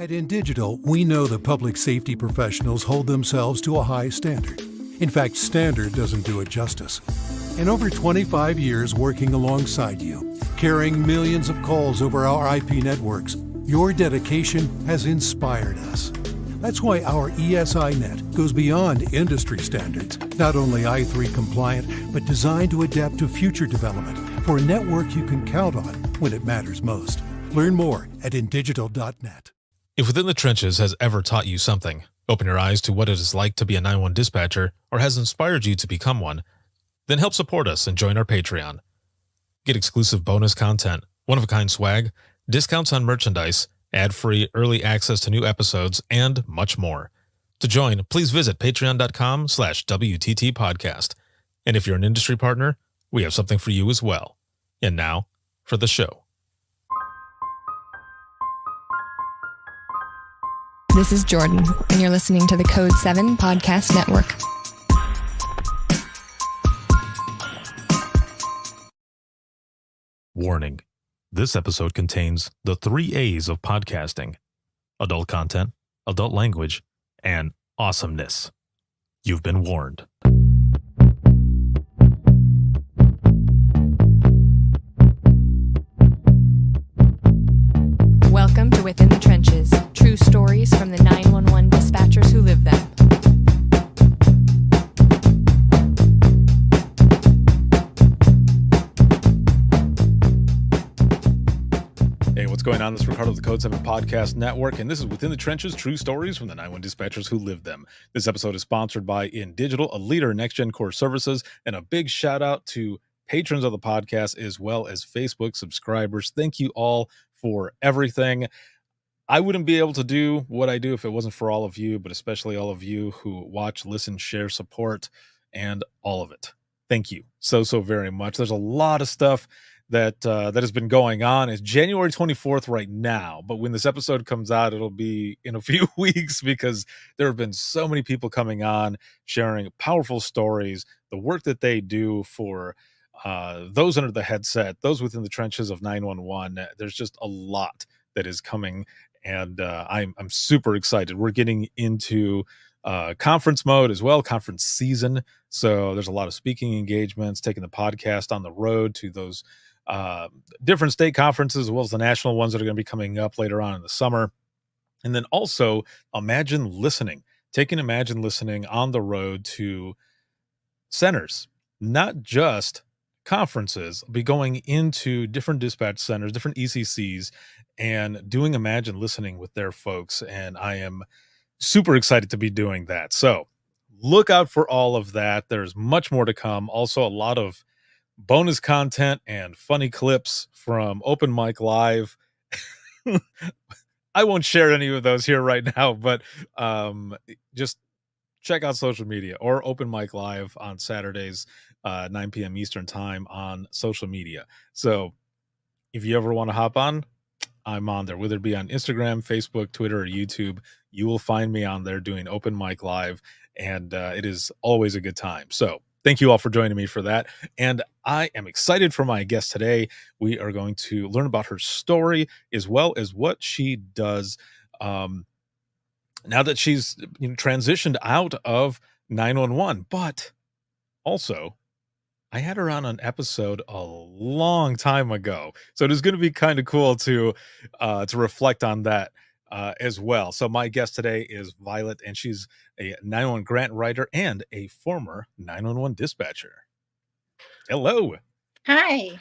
At InDigital, we know the public safety professionals hold themselves to a high standard. In fact, standard doesn't do it justice. In over 25 years working alongside you, carrying millions of calls over our IP networks, your dedication has inspired us. That's why our ESI Net goes beyond industry standards, not only i3 compliant, but designed to adapt to future development for a network you can count on when it matters most. Learn more at indigital.net. If Within the Trenches has ever taught you something, open your eyes to what it is like to be a 911 dispatcher, or has inspired you to become one, then help support us and join our Patreon. Get exclusive bonus content, one-of-a-kind swag, discounts on merchandise, ad-free early access to new episodes, and much more. To join, please visit patreon.com/WTT podcast. And if you're an industry partner, we have something for you as well. And now, for the show. This is Jordan, and you're listening to the Code 7 Podcast Network. Warning. This episode contains the 3 A's of podcasting: adult content, adult language, and awesomeness. You've been warned. Welcome to Within the Trenches, true stories from the 911 dispatchers who live them. Hey, what's going on? This is Ricardo of the Code 7 Podcast Network, and this is Within the Trenches, true stories from the 911 dispatchers who live them. This episode is sponsored by InDigital, a leader in next-gen core services, and a big shout-out to patrons of the podcast as well as Facebook subscribers. Thank you all for everything. I wouldn't be able to do what I do if it wasn't for all of you, but especially all of you who watch, listen, share, support, and all of it. Thank you so very much. There's a lot of stuff that has been going on. It's January 24th right now, but when this episode comes out, it'll be in a few weeks because there have been so many people coming on, sharing powerful stories, the work that they do for those under the headset, those within the trenches of 911. There's just a lot that is coming, and I'm super excited. We're getting into conference mode as well, conference season. So there's a lot of speaking engagements, taking the podcast on the road to those different state conferences, as well as the national ones that are going to be coming up later on in the summer. And then also Imagine Listening, taking Imagine Listening on the road to centers, not just conferences. I'll be going into different dispatch centers, different ECCs, and doing Imagine Listening with their folks. And I am super excited to be doing that. So look out for all of that. There's much more to come. Also, a lot of bonus content and funny clips from Open Mic Live. I won't share any of those here right now, but just check out social media or Open Mic Live on Saturdays, 9 p.m. Eastern time on social media. So if you ever want to hop on, I'm on there, whether it be on Instagram, Facebook, Twitter, or YouTube. You will find me on there doing Open Mic Live, and it is always a good time. So thank you all for joining me for that. And I am excited for my guest today. We are going to learn about her story as well as what she does now that she's transitioned out of 911. But also, I had her on an episode a long time ago, so it is going to be kind of cool to reflect on that as well. So my guest today is Violet, and she's a 911 grant writer and a former 911 dispatcher. Hello. Hi.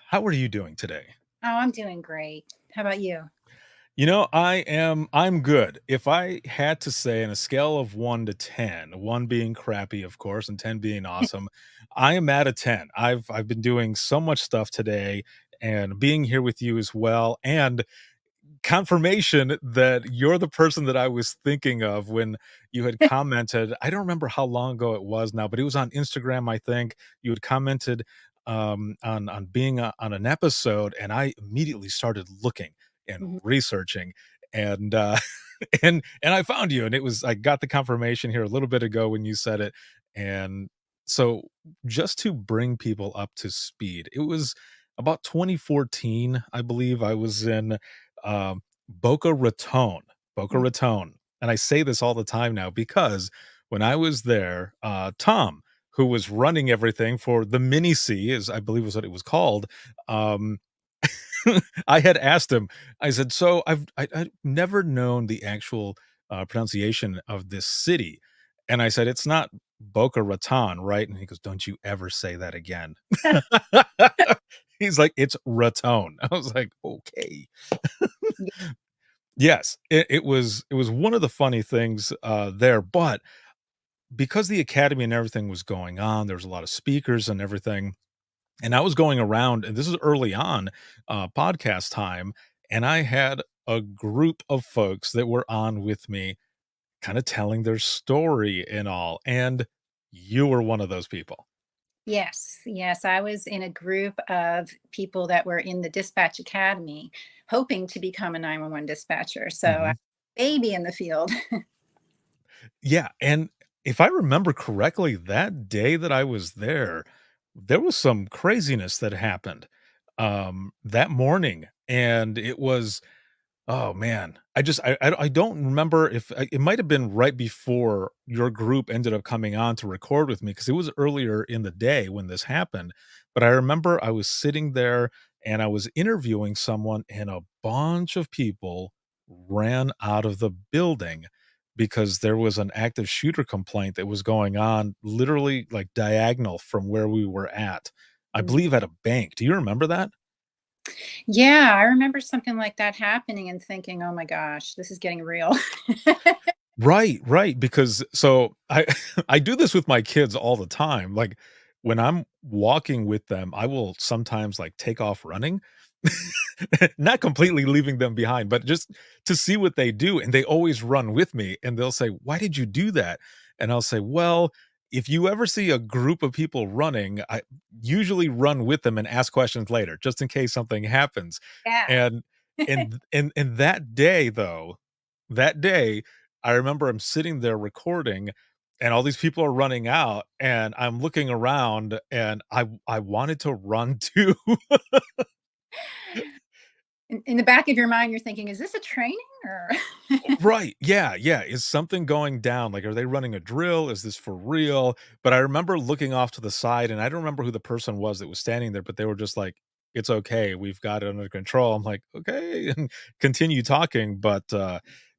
How are you doing today? Oh, I'm doing great. How about you? I'm good. If I had to say on a scale of 1 to 10, 1 being crappy, of course, and 10 being awesome, I am at a 10. I've been doing so much stuff today and being here with you as well. And confirmation that you're the person that I was thinking of when you had commented. I don't remember how long ago it was now, but it was on Instagram, I think. You had commented on being on an episode, and I immediately started looking and researching, and and I found you, and I got the confirmation here a little bit ago when you said it. And so just to bring people up to speed, it was about 2014, I believe. I was in Boca Raton, Boca Mm. Raton. And I say this all the time now because when I was there, Tom, who was running everything for the Mini C, is I believe was what it was called, um, I had asked him, I said, "So I've never known the actual, pronunciation of this city." And I said, "It's not Boca Raton, right?" And he goes, "Don't you ever say that again." He's like, "It's Raton." I was like, "Okay." Yeah. Yes, it was one of the funny things, there, but because the academy and everything was going on, there was a lot of speakers and everything, and I was going around, and this is early on, podcast time, and I had a group of folks that were on with me, kinda telling their story and all, and you were one of those people. Yes, yes. I was in a group of people that were in the dispatch academy, hoping to become a 911 dispatcher. So I Mhm. baby in the field. Yeah, and if I remember correctly, that day that I was there was some craziness that happened, that morning, and it was oh, man. I don't remember if it might have been right before your group ended up coming on to record with me because it was earlier in the day when this happened, but I remember I was sitting there and I was interviewing someone, and a bunch of people ran out of the building because there was an active shooter complaint that was going on literally, like, diagonal from where we were at. I Mm. believe at a bank. Do you remember that? Yeah, I remember something like that happening and thinking, "Oh my gosh, this is getting real." Right, right, because so I I do this with my kids all the time, like, when I'm walking with them, I will sometimes, like, take off running, Mhm. not completely leaving them behind, but just to see what they do, and they always run with me, and they'll say, "Why did you do that?" And I'll say, "Well, if you ever see a group of people running, I usually run with them and ask questions later, just in case something happens." Yeah. And and that day, though, that day I remember I'm sitting there recording and all these people are running out and I'm looking around and I wanted to run too. In the back of your mind, you're thinking, "Is this a training or?" Right. Yeah, yeah. Is something going down? Like, are they running a drill? Is this for real? But I remember looking off to the side and I don't remember who the person was that was standing there, but they were just like, "It's okay. We've got it under control." I'm like, "Okay," and continue talking. But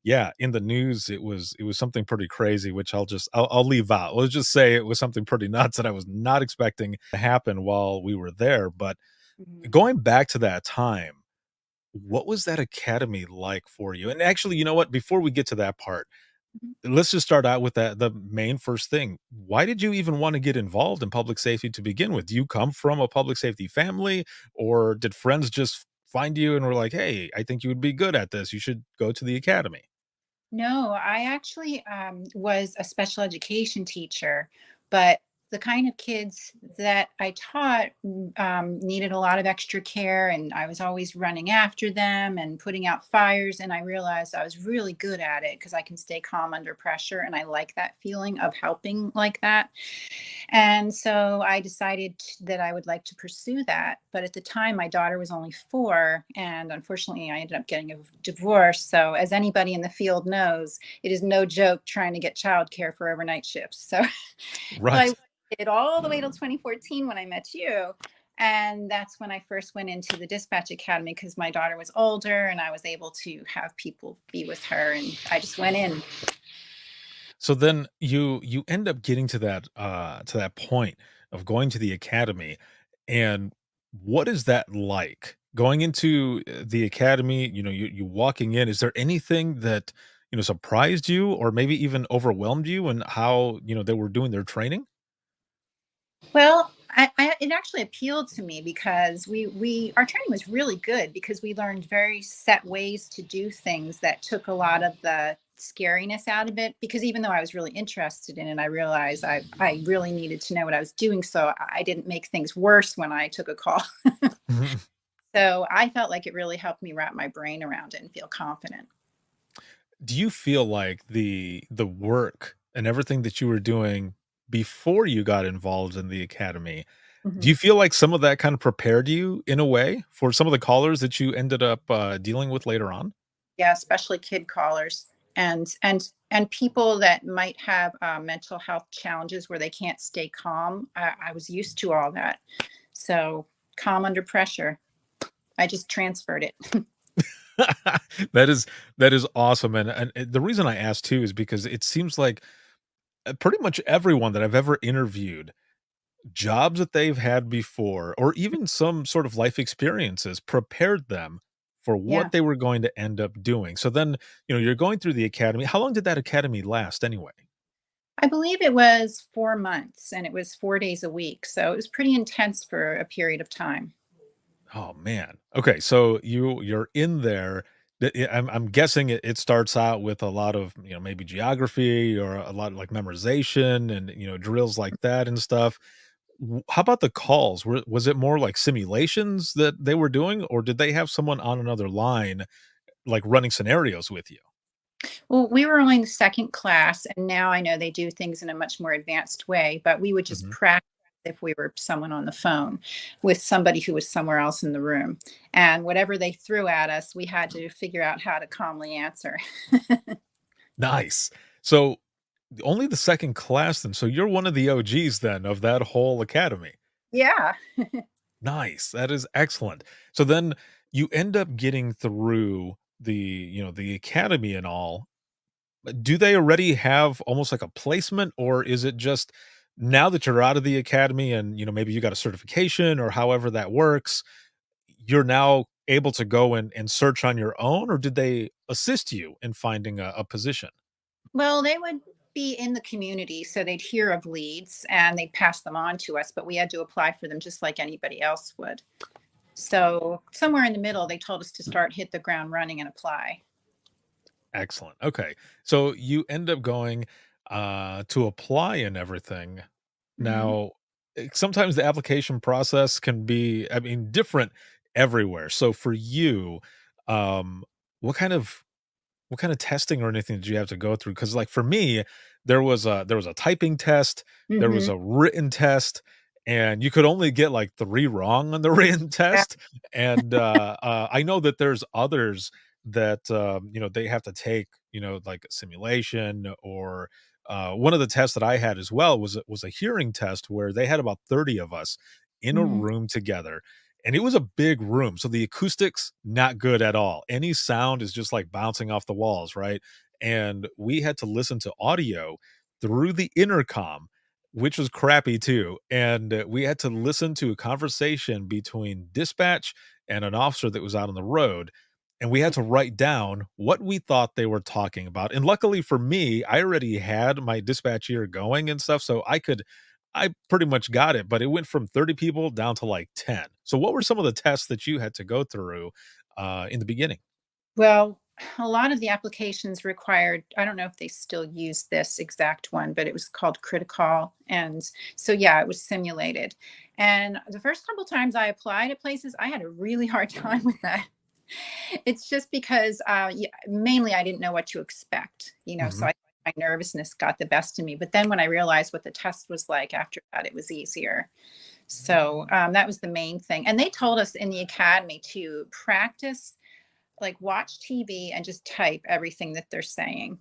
yeah, in the news, it was something pretty crazy, which I'll leave out. Let's just say it was something pretty nuts that I was not expecting to happen while we were there. But Mhm. going back to that time, what was that academy like for you? And actually, you know what? Before we get to that part, Mhm. let's just start out with the main first thing. Why did you even want to get involved in public safety to begin with? Do you come from a public safety family, or did friends just find you and were like, "Hey, I think you would be good at this. You should go to the academy." No, I actually was a special education teacher, but the kind of kids that I taught needed a lot of extra care, and I was always running after them and putting out fires. And I realized I was really good at it because I can stay calm under pressure, and I like that feeling of helping like that. And so I decided that I would like to pursue that. But at the time, my daughter was only 4. And unfortunately, I ended up getting a divorce. So, as anybody in the field knows, it is no joke trying to get childcare for overnight shifts. So, I Right. did all the way till 2014 when I met you. And that's when I first went into the dispatch academy because my daughter was older and I was able to have people be with her. And I just went in. So then you end up getting to that point of going to the academy, and what is that like? Going into the academy, you walking in, is there anything that, surprised you or maybe even overwhelmed you and how, they were doing their training? Well, it actually appealed to me because we our training was really good because we learned very set ways to do things that took a lot of the scariness out of it. Because even though I was really interested in it, I realized I really needed to know what I was doing, so I didn't make things worse when I took a call. So I felt like it really helped me wrap my brain around it and feel confident. Do you feel like the work and everything that you were doing before you got involved in the academy, do Mhm. you feel like some of that kind of prepared you in a way for some of the callers that you ended up, dealing with later on? Yeah, especially kid callers and people that might have mental health challenges where they can't stay calm. I was used to all that, so calm under pressure. I just transferred it. That is that is awesome, and the reason I asked too is because it seems like, pretty much everyone that I've ever interviewed, jobs that they've had before or even some sort of life experiences prepared them for Yeah. what they were going to end up doing. So then, you're going through the academy. How long did that academy last anyway? I believe it was 4 months and it was 4 days a week. So it was pretty intense for a period of time. Oh man. Okay, so you're in there. I'm guessing it starts out with a lot of maybe geography or a lot of like memorization and drills like that and stuff. How about the calls? Was it more like simulations that they were doing, or did they have someone on another line like running scenarios with you? Well, we were only in the second class, and now I know they do things in a much more advanced way, but we would just Mhm. practice if we were someone on the phone with somebody who was somewhere else in the room. And whatever they threw at us, we had to figure out how to calmly answer. Nice. So only the second class then. So you're one of the OGs then of that whole academy. Yeah. Nice. That is excellent. So then you end up getting through the academy and all. Do they already have almost like a placement, or is it just now that you're out of the academy and maybe you got a certification or however that works, you're now able to go and search on your own, or did they assist you in finding a position? Well, they would be in the community, so they'd hear of leads and they'd pass them on to us, but we had to apply for them just like anybody else would. So somewhere in the middle, they told us to start, hit the ground running and apply. Excellent. Okay. So you end up going to apply and everything. Mhm. Now, sometimes the application process can be, I mean, different everywhere. So for you, um, what kind of what kind of testing or anything did you have to go through? Because like for me, there was a typing test, there was Mhm. a written test, and you could only get like three wrong on the written Yeah. test. And I know that there's others that they have to take like a simulation or one of the tests that I had as well was a hearing test where they had about 30 of us in a Mhm. room together, and it was a big room, so the acoustics not good at all. Any sound is just like bouncing off the walls, right? And we had to listen to audio through the intercom, which was crappy too. And we had to listen to a conversation between dispatch and an officer that was out on the road. And we had to write down what we thought they were talking about. And luckily for me, I already had my dispatch ear going and stuff. So I pretty much got it, but it went from 30 people down to like 10. So what were some of the tests that you had to go through in the beginning? Well, a lot of the applications required, I don't know if they still use this exact one, but it was called Critical. And so, yeah, it was simulated. And the first couple times I applied at places, I had a really hard time with that. It's just because mainly I didn't know what to expect, so Mhm. my nervousness got the best of me. But then when I realized what the test was like after that, it was easier. So that was the main thing. And they told us in the academy to practice, like watch TV and just type everything that they're saying.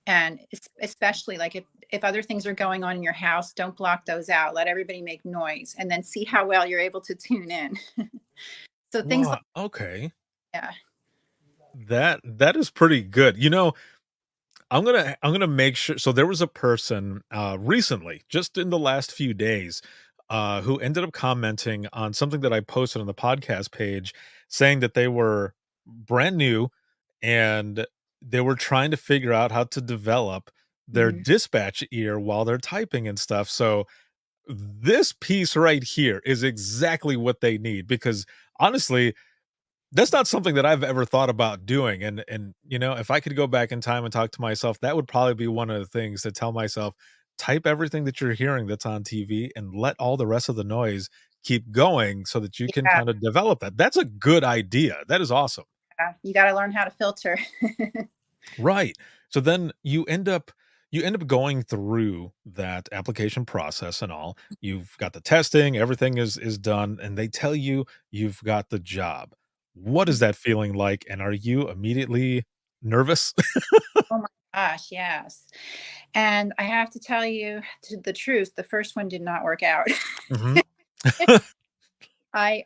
And especially like if other things are going on in your house, don't block those out. Let everybody make noise and then see how well you're able to tune in. So things like Wow, okay. yeah. That is pretty good. I'm gonna make sure. So there was a person recently, just in the last few days, who ended up commenting on something that I posted on the podcast page, saying that they were brand new and they were trying to figure out how to develop their Mhm. dispatch ear while they're typing and stuff. So this piece right here is exactly what they need because honestly, that's not something that I've ever thought about doing, and if I could go back in time and talk to myself, that would probably be one of the things to tell myself, "Type everything that you're hearing that's on TV and let all the rest of the noise keep going so that you can Yeah, kinda develop that." That's a good idea. That is awesome. yeah. You got to learn how to filter. Right. So then you end up going through that application process and all. You've got the testing, everything is done, and they tell you you've got the job. What is that feeling like? And are you immediately nervous? Oh my gosh, yes. And I have to tell you the truth, the first one did not work out. Hmm. I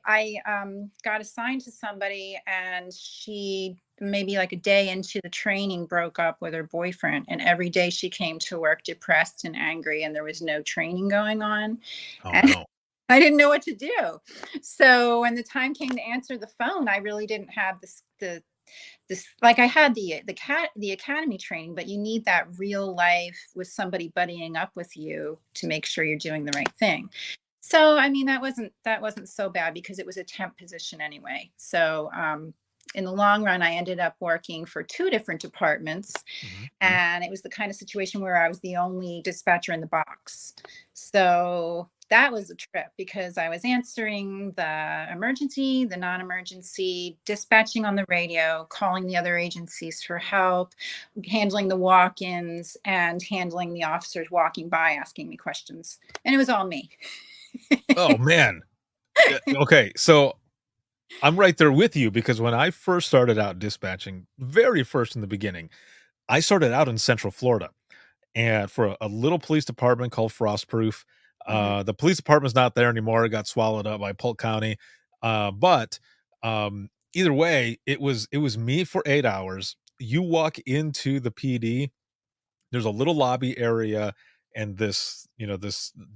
got assigned to somebody, and she, maybe like a day into the training, broke up with her boyfriend, and every day she came to work depressed and angry, and there was no training going on. Oh And no. I didn't know what to do. So when the time came to answer the phone, I really didn't have this, like, I had the academy training, but you need that real life with somebody buddying up with you to make sure you're doing the right thing. So, I mean, that wasn't so bad because it was a temp position anyway. So, in the long run, I ended up working for two different departments, Hmm. and it was the kind of situation where I was the only dispatcher in the box. So that was a trip because I was answering the emergency, the non-emergency, dispatching on the radio, calling the other agencies for help, handling the walk-ins, and handling the officers walking by asking me questions. And it was all me. Oh man. Yeah, okay, so I'm right there with you because when I first started out dispatching, very first in the beginning, I started out in Central Florida and for a little police department called Frostproof. Mhm. The police department's not there anymore. It got swallowed up by Polk County. But either way, it was me for 8 hours. You walk into the PD, there's a little lobby area and this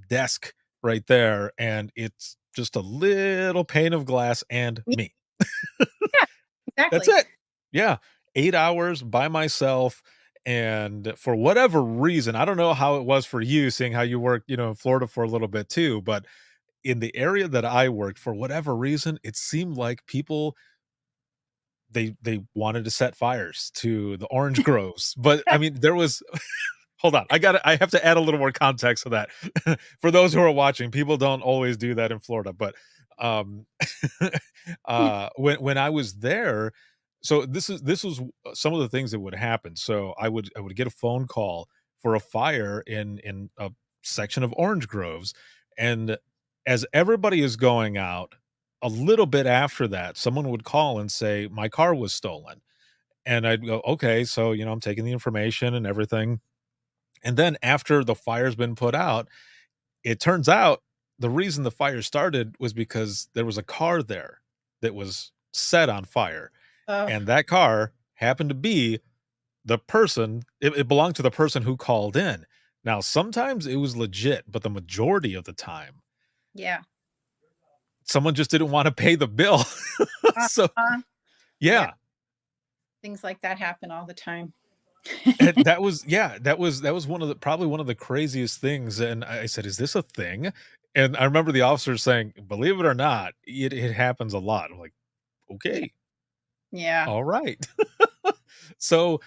desk right there, and it's just a little pane of glass and Yeah, me. That's exactly. it. Yeah, 8 hours by myself, and for whatever reason, I don't know how it was for you, seeing how you worked, in Florida for a little bit too, but in the area that I worked, for whatever reason, it seemed like people they wanted to set fires to the orange groves, but, I mean, there was hold on, I have to add a little more context to that. For those who are watching, people don't always do that in Florida, but, um, when I was there, so this was some of the things that would happen. So I would get a phone call for a fire in a section of orange groves, and as everybody is going out, a little bit after that, someone would call and say, "My car was stolen." And I'd go, "Okay." So, I'm taking the information and everything, and then after the fire's been put out, it turns out the reason the fire started was because there was a car there that was set on fire. Oh, And that car happened to be it belonged to the person who called in. Now, sometimes it was legit, but the majority of the time, yeah. someone just didn't want to pay the bill. So, Uh-huh. Yeah, yeah. things like that happen all the time. And that was yeah, that was one of the craziest things, and I said, "Is this a thing?" And I remember the officer saying, "Believe it or not, it happens a lot." I'm like, Yeah, "Okay, yeah. alright." So,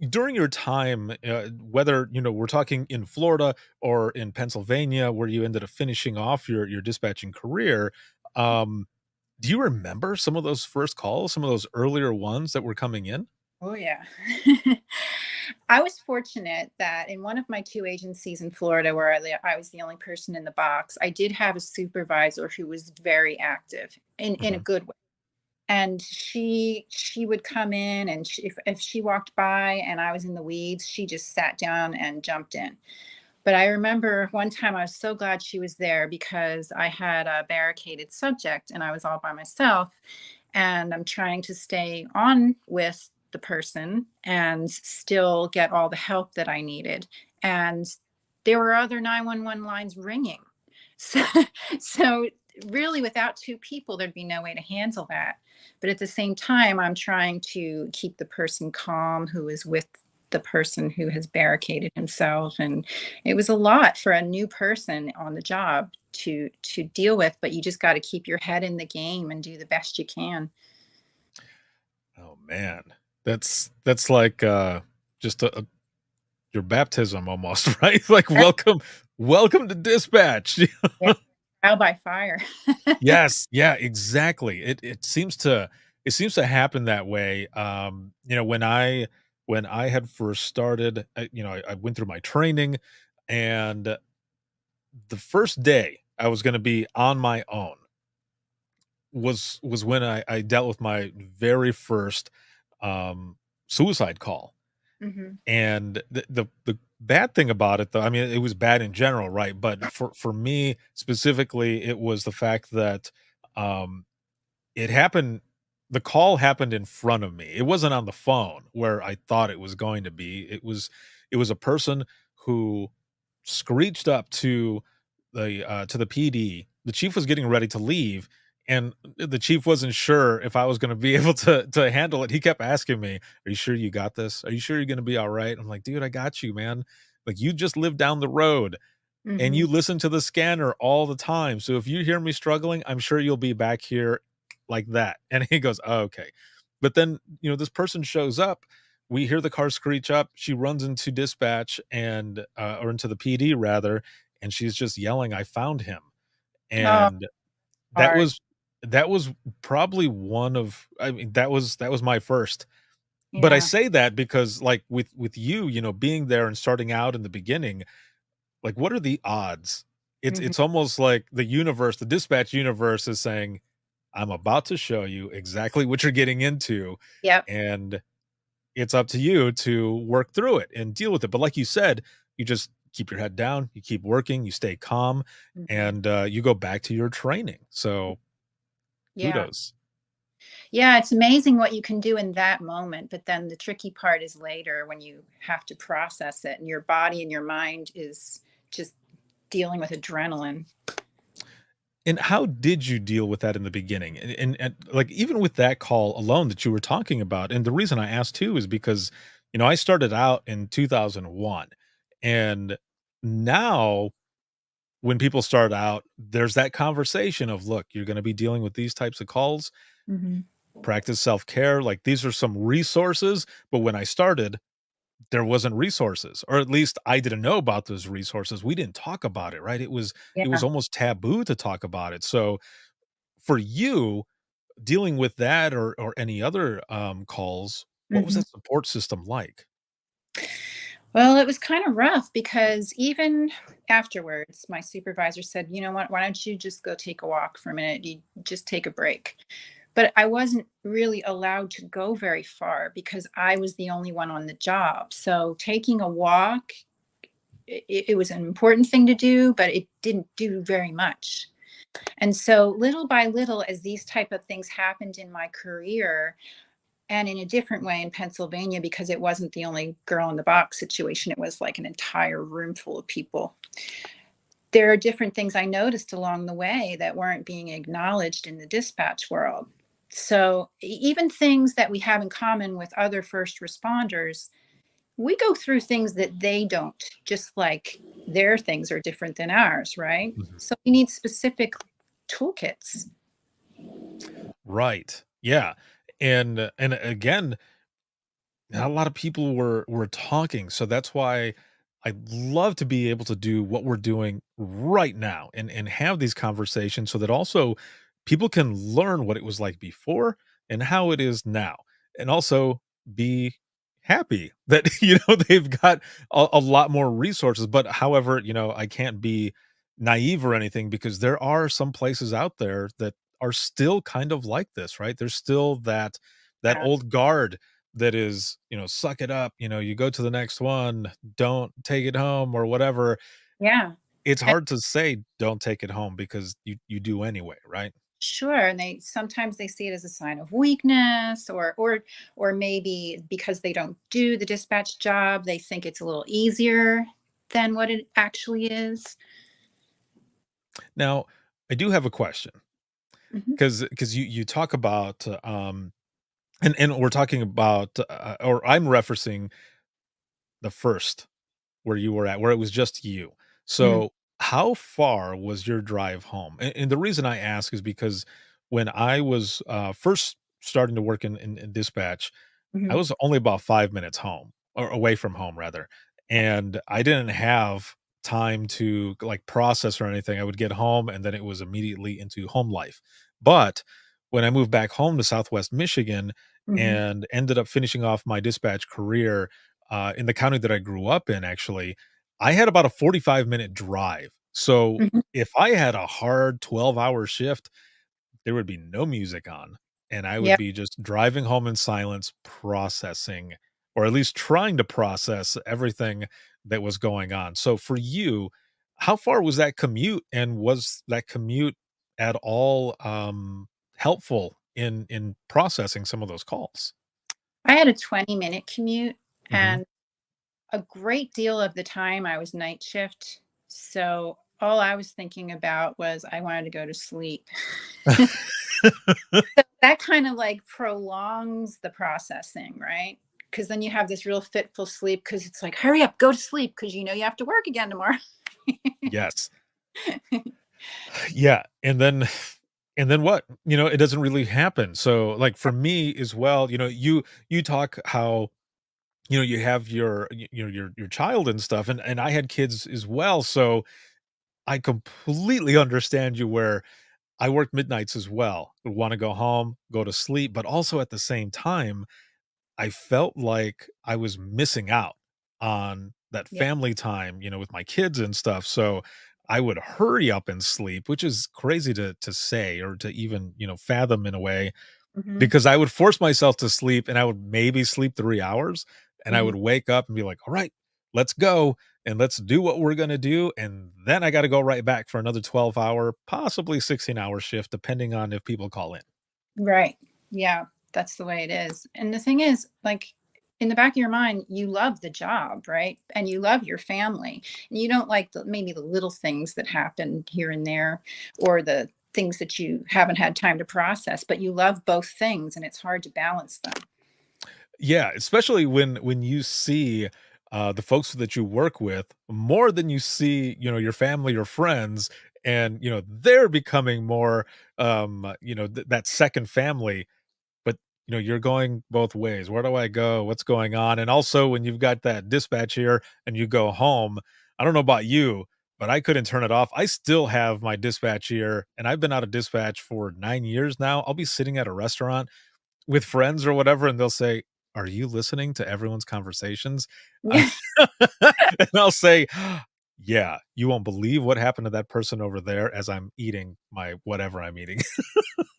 during your time, whether, we're talking in Florida or in Pennsylvania where you ended up finishing off your dispatching career, um, do you remember some of those first calls, some of those earlier ones that were coming in? Oh, yeah. I was fortunate that in one of my two agencies in Florida where I was the only person in the box, I did have a supervisor who was very active in a Mhm. good way. And she would come in, and if she walked by and I was in the weeds, she just sat down and jumped in. But I remember one time I was so glad she was there because I had a barricaded subject and I was all by myself, and I'm trying to stay on with the person and still get all the help that I needed. And there were other 911 lines ringing. So, so really, without two people, there'd be no way to handle that. But at the same time, I'm trying to keep the person calm who is with the person who has barricaded himself. And it was a lot for a new person on the job to deal with, but you just got to keep your head in the game and do the best you can. Oh, man. That's like, just a your baptism almost, right? Like, welcome to dispatch. Yeah, trial by fire. Yes, yeah, exactly. It seems to happen that way. When I had first started, I went through my training, and the first day I was gonna be on my own was when I dealt with my very first, um suicide call. Mhm. And the bad thing about it, though, I mean, it was bad in general, right? But for me specifically, it was the fact that um, it happened. The call happened in front of me. It wasn't on the phone where I thought it was going to be. It was a person who screeched up to the PD. The chief was getting ready to leave, and the chief wasn't sure if I was gonna be able to handle it. He kept asking me, "Are you sure you got this? Are you sure you're gonna be alright?" I'm like, "Dude, I got you, man. Like, you just live down the road, and you Mhm. listen to the scanner all the time, so if you hear me struggling, I'm sure you'll be back here like that." And he goes, "Oh, okay." But then, this person shows up, we hear the car screech up, she runs into dispatch and, or into the PD rather, and she's just yelling, "I found him." Oh, And that hard. was that was probably one of I mean, that was my first. But I Yeah. say that because, like, with you, being there and starting out in the beginning, like, what are the odds? It's Mhm. it's almost like the dispatch universe is saying, "I'm about to show you exactly what you're getting into, Yep. and it's up to you to work through it and deal with it." But like you said, you just keep your head down, you keep working, you stay calm, Mhm. and, you go back to your training. So, Yeah. kudos. Yeah, it's amazing what you can do in that moment, but then the tricky part is later when you have to process it and your body and your mind is just dealing with adrenaline. And how did you deal with that in the beginning? And, like, even with that call alone that you were talking about, and the reason I asked too is because, I started out in 2001, and now when people start out, there's that conversation of, "Look, you're gonna be dealing with these types of calls, Mhm. practice self-care, like, these are some resources," but when I started, there wasn't resources, or at least I didn't know about those resources. We didn't talk about it, right? It was Yeah. almost taboo to talk about it. So, for you, dealing with that or any other, calls, what was Mhm. that support system like? Well, it was kind of rough because even afterwards, my supervisor said, "You know what? Why don't you just go take a walk for a minute? You just take a break." But I wasn't really allowed to go very far because I was the only one on the job. So taking a walk, it was an important thing to do, but it didn't do very much. And so little by little, as these type of things happened in my career, and in a different way in Pennsylvania, because it wasn't the only girl in the box situation, it was like an entire room full of people. There are different things I noticed along the way that weren't being acknowledged in the dispatch world. So, even things that we have in common with other first responders, we go through things that they don't, just like their things are different than ours, right? Mhm. So, we need specific toolkits. Right. Yeah. And again, not a lot of people were talking, so that's why I'd love to be able to do what we're doing right now and have these conversations so that also people can learn what it was like before and how it is now, and also be happy that they've got a lot more resources. But however, I can't be naive or anything, because there are some places out there that are still kind of like this, right? There's still that Yeah. old guard that is, suck it up, you go to the next one, don't take it home or whatever. Yeah. It's hard to say don't take it home because you do anyway, right? Sure, and they sometimes they see it as a sign of weakness, or maybe because they don't do the dispatch job, they think it's a little easier than what it actually is. Now, I do have a question, Mhm. because you talk about and we're talking about or I'm referencing the first where you were at, where it was just you. Mhm. So, how far was your drive home? And the reason I ask is because when I was first starting to work in dispatch, I Mhm. was only about 5 minutes home, or away from home rather, and I didn't have time to like process or anything. I would get home and then it was immediately into home life. But when I moved back home to Southwest Michigan Mhm. and ended up finishing off my dispatch career in the county that I grew up in, actually, I had about a 45-minute drive. So Mhm. if I had a hard 12-hour shift, there would be no music on. and I would Yep. be just driving home in silence, processing, or at least trying to process everything that was going on. So for you, how far was that commute, and was that commute at all helpful in processing some of those calls? I had a 20-minute commute, Mhm. and a great deal of the time I was night shift. So all I was thinking about was I wanted to go to sleep. So that kind of like prolongs the processing, right? Because then you have this real fitful sleep because it's like, hurry up, go to sleep because you know you have to work again tomorrow. Yes. Yeah, and then what? It doesn't really happen. So, like, for me as well, you talk how, you have your child and stuff, and I had kids as well, so I completely understand you where I work midnights as well. Would wanna go home, go to sleep, but also at the same time, I felt like I was missing out on that Yeah. family time, with my kids and stuff. So I would hurry up and sleep, which is crazy to say or to even, fathom in a way, Hmm. because I would force myself to sleep and I would maybe sleep 3 hours and I Hmm. would wake up and be like, all right, let's go and let's do what we're going to do. And then I got to go right back for another 12-hour, possibly 16-hour shift, depending on if people call in. Right. Yeah, that's the way it is. And the thing is, like, in the back of your mind, you love the job, right? And you love your family. And you don't like maybe the little things that happen here and there, or the things that you haven't had time to process, but you love both things and it's hard to balance them. Yeah, especially when you see, the folks that you work with more than you see, your family or friends, and, they're becoming more, that second family, but, you're going both ways. Where do I go? What's going on? And also when you've got that dispatch here and you go home, I don't know about you, but I couldn't turn it off. I still have my dispatch here, and I've been out of dispatch for 9 years now. I'll be sitting at a restaurant with friends or whatever, and they'll say, "Are you listening to everyone's conversations?" Uh, Yeah. and I'll say, "Yeah, you won't believe what happened to that person over there," as I'm eating my whatever I'm eating.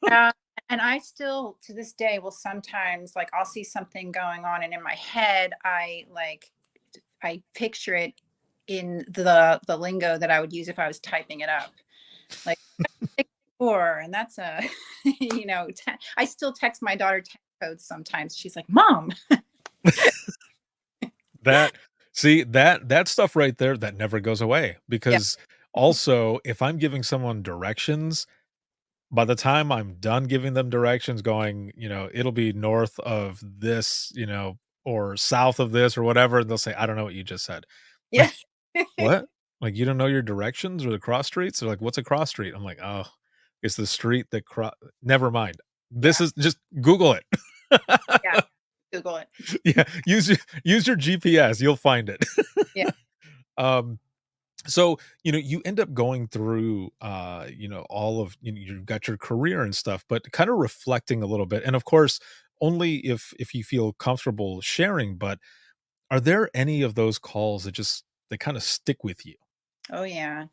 Uh, and I still, to this day, will sometimes like I'll see something going on, and in my head, I picture it in the lingo that I would use if I was typing it up. Like 64, and that's a, I still text my daughter text codes sometimes. She's like, "Mom." That see, that stuff right there, that never goes away, Yeah. because also, if I'm giving someone directions, by the time I'm done giving them directions going, it'll be north of this, or south of this or whatever, and they'll say, "I don't know what you just said." Yeah. "What? Like, you don't know your directions or the cross streets?" They're like, "What's a cross street?" I'm like, "Oh, it's the street that never mind. This Yeah. is just Google it." Yeah. Google it. Yeah, use your GPS, you'll find it. Yeah. Um, so, you end up going through, all of you've got your career and stuff, but kinda reflecting a little bit, and of course, only if you feel comfortable sharing, but are there any of those calls that kinda stick with you? Oh, yeah.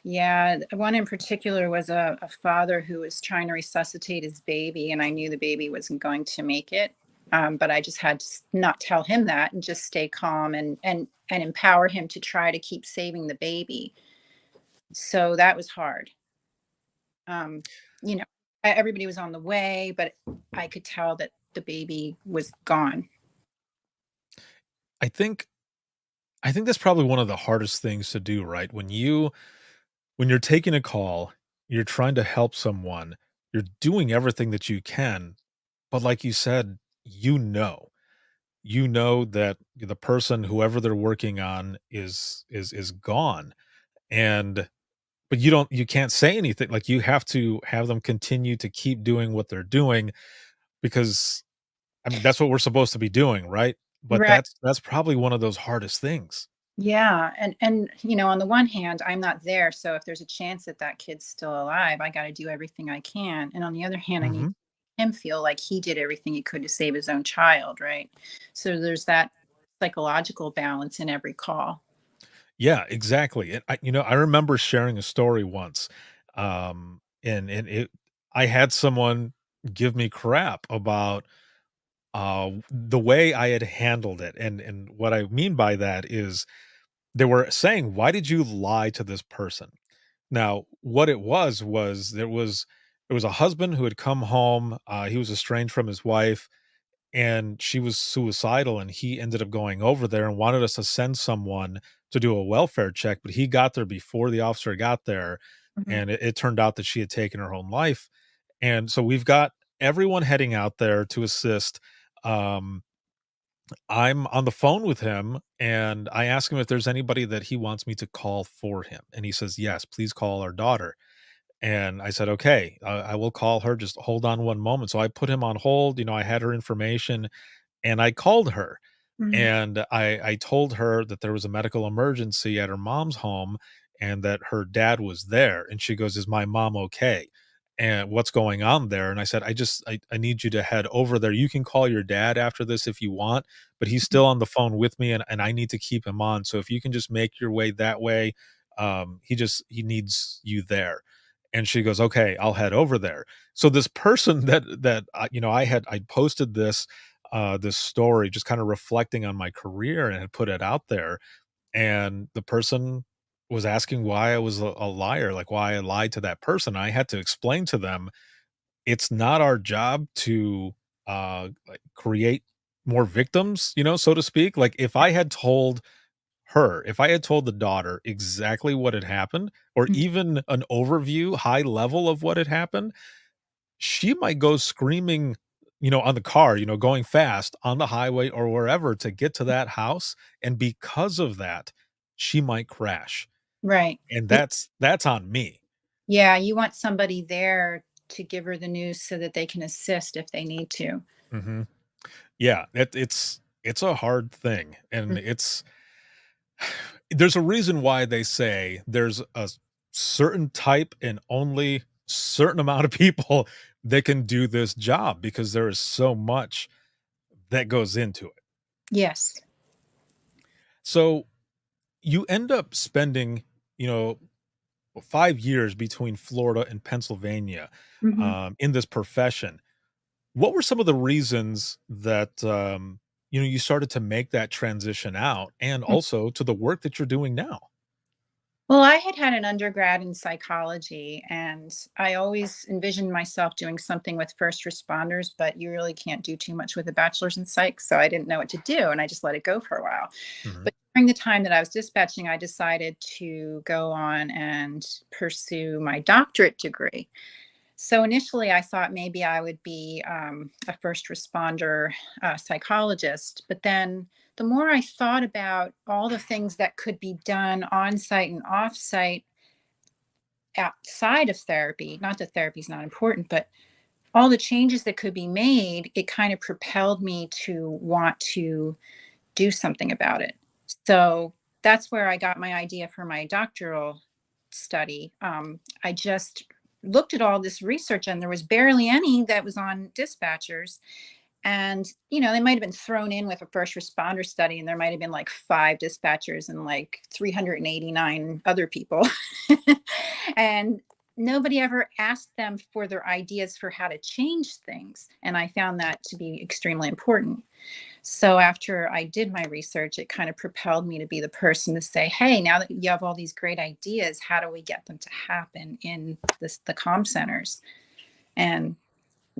Yeah, one in particular was a father who was trying to resuscitate his baby, and I knew the baby wasn't going to make it. But I just had to not tell him that and just stay calm and empower him to try to keep saving the baby. So that was hard. Um, you know, everybody was on the way, but I could tell that the baby was gone. I think I think that's probably one of the hardest things to do, right? When you're taking a call, you're trying to help someone, you're doing everything that you can, but like you said, you know that the person, whoever they're working on, is gone, and but you can't say anything. Like, you have to have them continue to keep doing what they're doing, because I mean, that's what we're supposed to be doing, right? But Right. that's probably one of those hardest things. Yeah, and on the one hand, I'm not there, so if there's a chance that that kid's still alive, I got to do everything I can. And on the other hand, I need Mhm. him feel like he did everything he could to save his own child, right? So there's that psychological balance in every call. Yeah, exactly. And I remember sharing a story once, and I had someone. give me crap about the way I had handled it. And what I mean by that is they were saying, "Why did you lie to this person?" Now, what it was there was a husband who had come home. He was estranged from his wife, and she was suicidal, and he ended up going over there and wanted us to send someone to do a welfare check, but he got there before the officer got there, Mhm. and it turned out that she had taken her own life. And so we've got everyone heading out there to assist. Um, I'm on the phone with him, and I ask him if there's anybody that he wants me to call for him, and he says, "Yes, please call our daughter." And I said, "Okay, I will call her. Just hold on one moment." So I put him on hold. I had her information, and I called her, Mhm. and I told her that there was a medical emergency at her mom's home and that her dad was there. And she goes, "Is my mom okay? And what's going on there?" And I said, I need you to head over there. You can call your dad after this if you want, but he's still on the phone with me, and I need to keep him on. So if you can just make your way that way, he needs you there." And she goes, "Okay, I'll head over there." So this person I posted this story just kind of reflecting on my career and had put it out there, and the person was asking why I was a liar, like why I lied to that person. I had to explain to them it's not our job to like create more victims, so to speak. Like if I had told the daughter exactly what had happened, or Mhm. even an overview high level of what had happened, she might go screaming, on the car, going fast on the highway or wherever to get to that house, and because of that, she might crash, Right. and that's on me. Yeah, you want somebody there to give her the news so that they can assist if they need to. Mhm. Yeah, it's a hard thing, and Mm. it's there's a reason why they say there's a certain type and only certain amount of people that can do this job because there is so much that goes into it. Yes. So you end up spending, you know, 5 years between Florida and Pennsylvania, Mhm. in this profession. What were some of the reasons that, you started to make that transition out and also to the work that you're doing now? Well, I had had an undergrad in psychology, and I always envisioned myself doing something with first responders, but you really can't do too much with a bachelor's in psych. So I didn't know what to do, and I just let it go for a while. Mhm. But during the time that I was dispatching, I decided to go on and pursue my doctorate degree. So initially, I thought maybe I would be a first responder psychologist. But then the more I thought about all the things that could be done on site and off site outside of therapy, not that therapy is not important, but all the changes that could be made, it kind of propelled me to want to do something about it. So that's where I got my idea for my doctoral study. I just looked at all this research, and there was barely any that was on dispatchers. And, they might have been thrown in with a first responder study, and there might have been like five dispatchers and like 389 other people. And nobody ever asked them for their ideas for how to change things. And I found that to be extremely important. So after I did my research, it kind of propelled me to be the person to say, "Hey, now that you have all these great ideas, how do we get them to happen in the comm centers?" And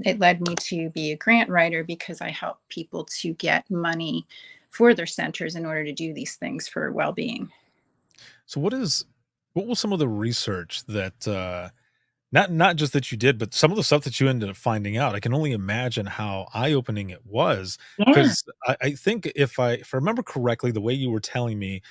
it led me to be a grant writer because I help people to get money for their centers in order to do these things for well-being. So what was some of the research that, not just that you did, but some of the stuff that you ended up finding out? I can only imagine how eye-opening it was, Yeah. 'cause I think if I remember correctly, the way you were telling me,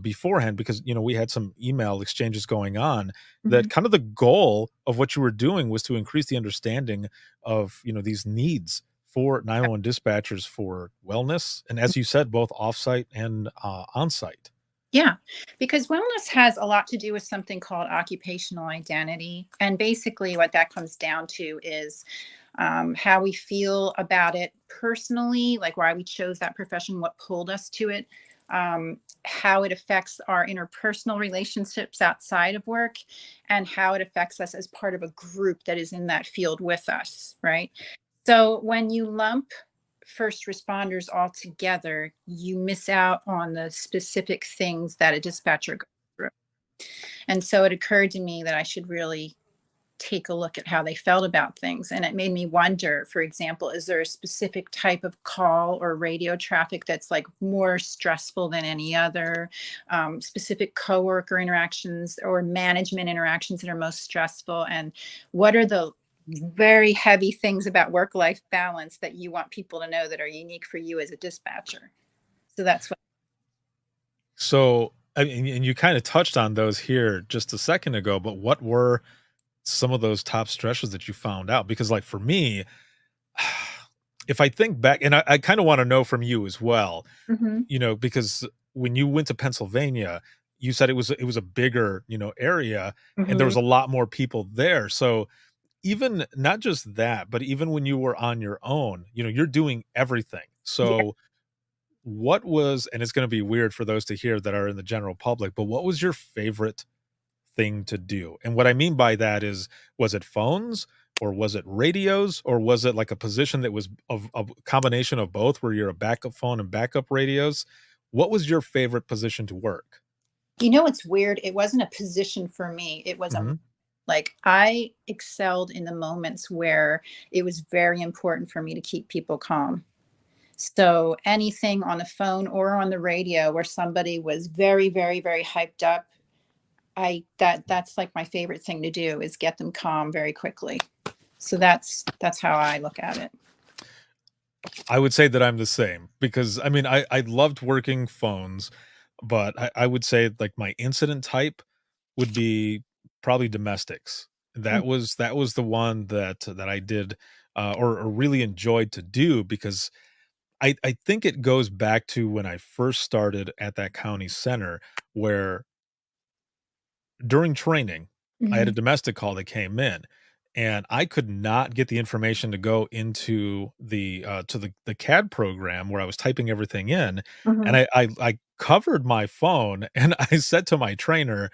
beforehand, because, we had some email exchanges going on, that Mhm. kind of the goal of what you were doing was to increase the understanding of, these needs for 911 dispatchers for wellness, and as you said, both offsite and, onsite. Yeah, because wellness has a lot to do with something called occupational identity. And basically, what that comes down to is how we feel about it personally, like why we chose that profession, what pulled us to it, how it affects our interpersonal relationships outside of work, and how it affects us as part of a group that is in that field with us, right? So when you lump first responders all together, you miss out on the specific things that a dispatcher goes through. And so it occurred to me that I should really take a look at how they felt about things. And it made me wonder, for example, is there a specific type of call or radio traffic that's like more stressful than any other? Specific coworker interactions or management interactions that are most stressful? And what are the very heavy things about work life balance that you want people to know that are unique for you as a dispatcher? So that's what. So, I mean, and you kind of touched on those here just a second ago, but what were some of those top stressors that you found out? Because, like, for me, if I think back, and I kind of want to know from you as well, Mhm. because when you went to Pennsylvania, you said it was a bigger, area, and there Mhm. was a lot more people there. So even not just that, but even when you were on your own, you're doing everything. Yeah. So what was, and it's going to be weird for those to hear that are in the general public, but what was your favorite thing to do? And what I mean by that is, was it phones or was it radios or was it like a position that was of a combination of both where you're a backup phone and backup radios? What was your favorite position to work? You know, it's weird. It wasn't a position for me. It was a Mhm. like I excelled in the moments where it was very important for me to keep people calm. So anything on the phone or on the radio where somebody was very, very, very hyped up, that's like my favorite thing to do is get them calm very quickly. So that's how I look at it. I would say that I'm the same because I mean I loved working phones, but I would say like my incident type would be probably domestics. Mm. That was the one that I did or really enjoyed to do because I think it goes back to when I first started at that county center where during training, I had a Mhm. domestic call that came in, and I could not get the information to go into the CAD program where I was typing everything in, and Mhm. I covered my phone, and I said to my trainer,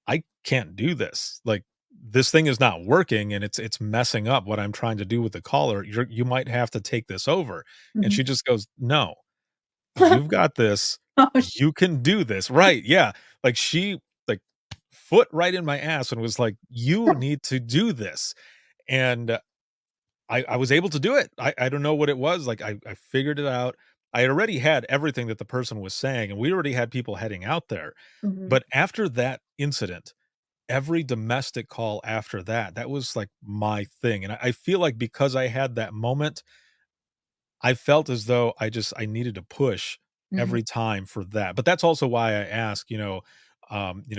"I can't do this. Like, this thing is not working, and it's messing up what I'm trying to do with the caller. You might have to take this over." And she Mhm. just goes, "No, you've got this. Oh, You can do this." Right, yeah. Like, she, like, foot right in my ass and was like, "You need to do this." And, I was able to do it. I don't know what it was, like, I figured it out. I had already had everything that the person was saying, and we already had people heading out there. Mhm. But after that incident, every domestic call after that, that was, like, my thing, and I feel like because I had that moment I felt as though I needed to push Mhm. every time for that. But that's also why I ask,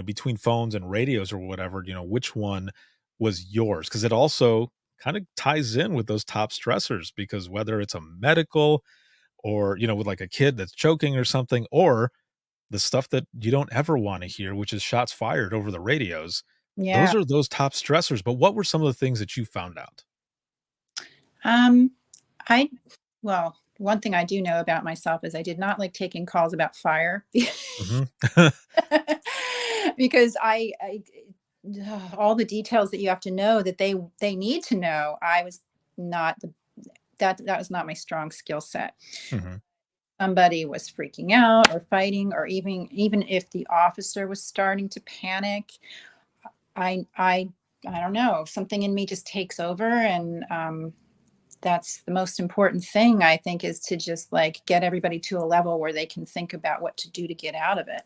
between phones and radios or whatever, which one was yours? Because it also kind of ties in with those top stressors because whether it's a medical or, with like a kid that's choking or something, or the stuff that you don't ever want to hear, which is shots fired over the radios, Yeah. those are those top stressors. But what were some of the things that you found out? Um, I well, one thing I do know about myself is I did not like taking calls about fire Hmm. because all the details that you have to know that they need to know. I was not the that was not my strong skill set. Hmm. Somebody was freaking out or fighting, or even if the officer was starting to panic, I I I don't know, something in me just takes over, and that's the most important thing I think is to just like get everybody to a level where they can think about what to do to get out of it.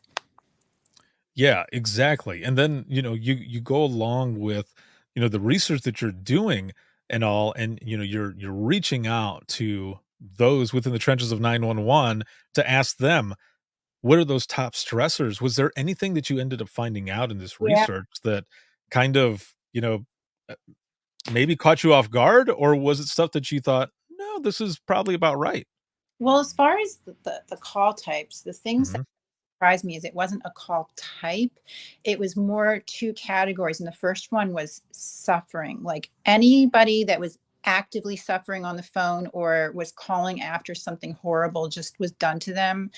Yeah, exactly. And then, you go along with, the research that you're doing and all, and you're reaching out to those within the trenches of 911 to ask them, what are those top stressors? Was there anything that you ended up finding out in this Yeah. research that kind of, uh, maybe caught you off guard, or was it stuff that you thought, no, this is probably about right? Well, as far as the call types, the things that Hmm. surprised me is it wasn't a call type. It was more two categories. And the first one was suffering. Like anybody that was actively suffering on the phone or was calling after something horrible just was done to them.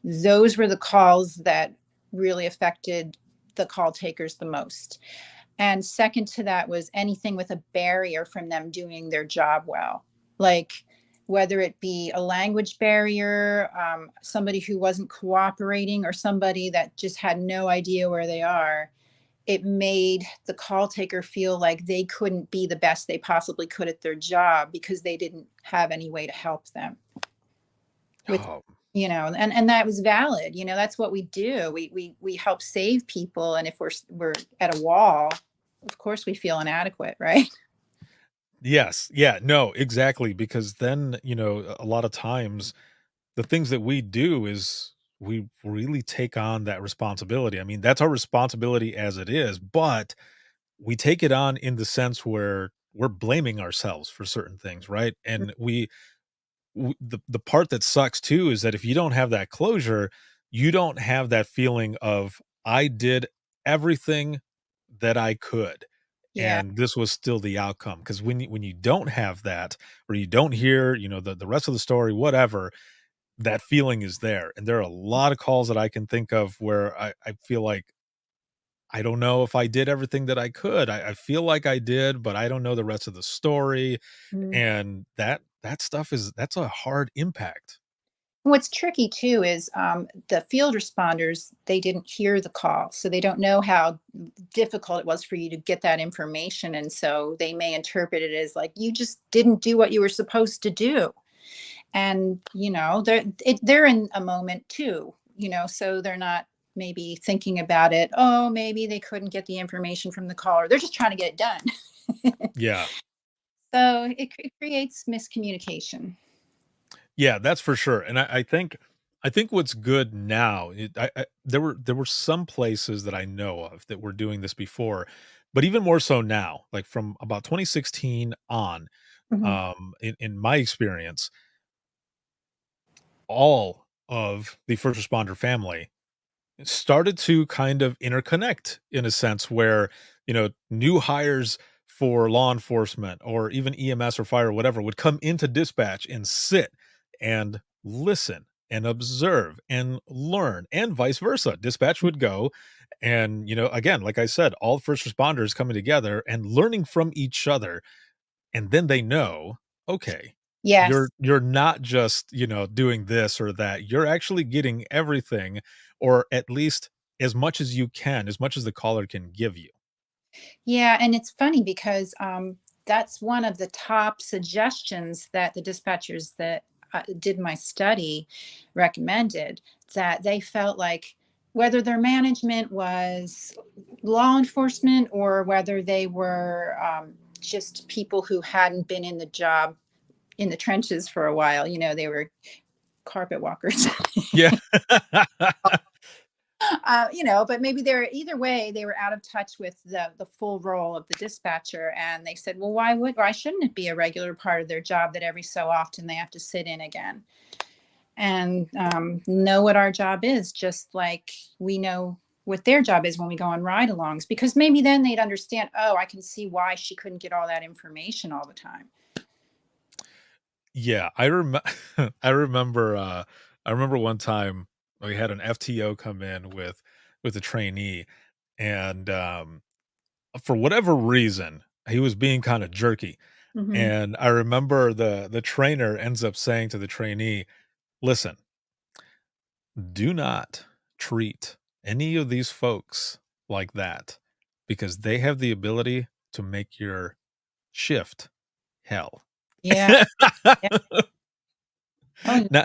Those were the calls that really affected the call takers the most. And second to that was anything with a barrier from them doing their job well, like whether it be a language barrier, somebody who wasn't cooperating, or somebody that just had no idea where they are. It made the call taker feel like they couldn't be the best they possibly could at their job because they didn't have any way to help them. With Oh, and that was valid. That's what we do. We help save people, and if we're at a wall, of course we feel inadequate, right? yes. Yeah, no, exactly. Because then, a lot of times the things that we do is we really take on that responsibility. I mean, that's our responsibility as it is, but we take it on in the sense where we're blaming ourselves for certain things, right? And the part that sucks too is that if you don't have that closure, you don't have that feeling of I did everything that I could, Yeah. and this was still the outcome. Because when you don't have that, or you don't hear, the rest of the story, whatever, that feeling is there. And there are a lot of calls that I can think of where I feel like I don't know if I did everything that I could. I feel like I did, but I don't know the rest of the story. Mm. And that stuff that's a hard impact. What's tricky too is the field responders, they didn't hear the call. So they don't know how difficult it was for you to get that information. And so they may interpret it as like, you just didn't do what you were supposed to do. And, they're in a moment too, so they're not maybe thinking about it. Oh, maybe they couldn't get the information from the caller. They're just trying to get it done. Yeah. So it creates miscommunication. Yeah, that's for sure. And I think what's good now, there were some places that I know of that were doing this before, but even more so now, like from about 2016 on, Mhm. in my experience, all of the first responder family started to kind of interconnect in a sense where, new hires for law enforcement or even EMS or fire or whatever would come into dispatch and sit and listen and observe and learn, and vice versa. Dispatch would go and, again, like I said, all first responders coming together and learning from each other, and then they know, okay, you're Yes. you're not just, doing this or that. You're actually getting everything, or at least as much as you can, as much as the caller can give you. Yeah, and it's funny because that's one of the top suggestions that the dispatchers that did my study recommended, that they felt like whether their management was law enforcement or whether they were just people who hadn't been in the job in the trenches for a while, they were carpet walkers. Yeah. But maybe they're either way, they were out of touch with the full role of the dispatcher. And they said, well, why shouldn't it be a regular part of their job that every so often they have to sit in again and know what our job is, just like we know what their job is when we go on ride-alongs, because maybe then they'd understand, oh, I can see why she couldn't get all that information all the time. Yeah, I remember one time we had an FTO come in with a trainee, and, for whatever reason, he was being kinda jerky, Hmm. and I remember the trainer ends up saying to the trainee, "Listen, do not treat any of these folks like that, because they have the ability to make your shift hell." Yeah. Yeah. Oh, Now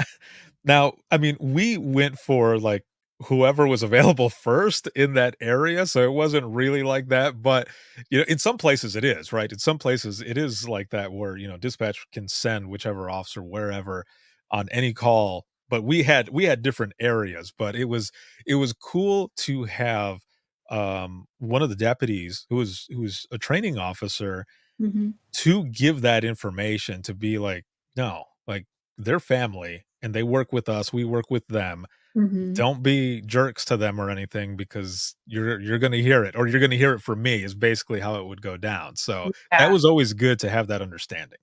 now, I mean, we went for, like, whoever was available first in that area, so it wasn't really like that, but, in some places it is, right? In some places, it is like that where, dispatch can send whichever officer wherever on any call, but we had different areas, but it was cool to have, one of the deputies who was a training officer hmm. to give that information, to be like, "No, like, they're family, and they work with us, we work with them. Hmm. Don't be jerks to them or anything because you're gonna hear it, or you're gonna hear it from me is basically how it would go down. So that Yeah. was always good to have that understanding.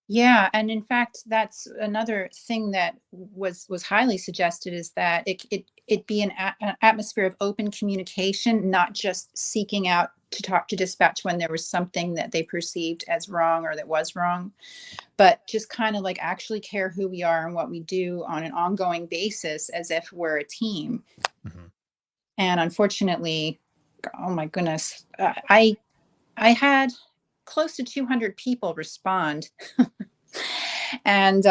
Yeah, and in fact, that's another thing that was highly suggested is that it be an atmosphere of open communication, not just seeking out to talk to dispatch when there was something that they perceived as wrong or that was wrong, but just kind of like actually care who we are and what we do on an ongoing basis as if we're a team. Mhm. And unfortunately, oh my goodness, I had close to 200 people respond. And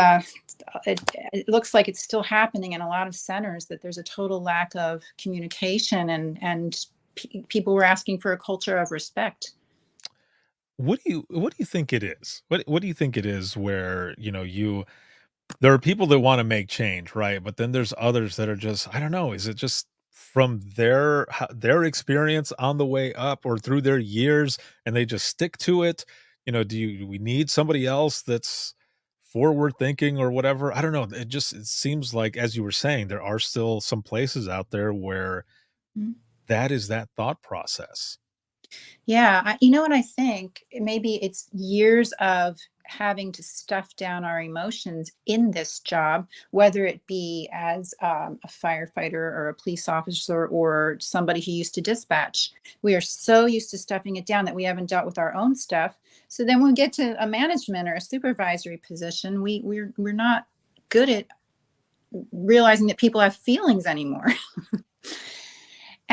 it looks like it's still happening in a lot of centers that there's a total lack of communication, and people were asking for a culture of respect. What do you think it is? What do you think it is where, there are people that wanna make change, right? But then there's others that are just, I don't know, is it just from their experience on the way up or through their years and they just stick to it? Do we need somebody else that's forward thinking or whatever? I don't know. It seems like, as you were saying, there are still some places out there where Mhm. that is that thought process. Yeah, you know what I think? Maybe it's years of having to stuff down our emotions in this job, whether it be as a firefighter or a police officer or somebody who used to dispatch. We are so used to stuffing it down that we haven't dealt with our own stuff. So then when we get to a management or a supervisory position, we're not good at realizing that people have feelings anymore.